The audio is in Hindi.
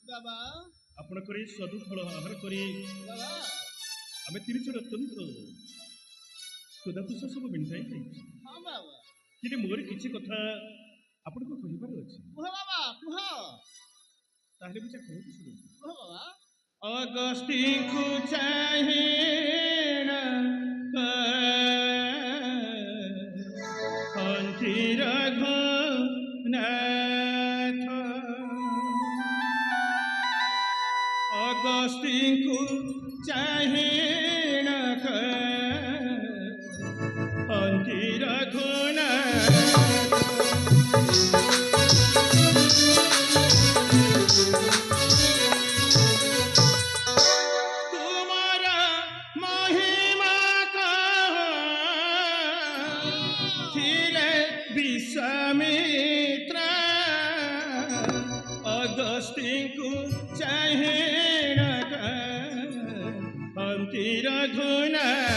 बाबा आपण करे स्वदू फल आहार करे बाबा आमे तीन जन अत्यंत सुदापुष सब मिठाई खाई हाँ बाबा कि मोर किसी कथा आपण को कहिबार अछि कुह बाबा कुह ताहले बिचा कहू सुनु कुह बाबा अगस्ती को चाहिए अंतिर घनाथ अगस्ती को चाहिए अंतिर घनाथ तुम्हारा महिमा थिले विश्वामित्र अगस्ती को चाहिए अंतिर घनाथ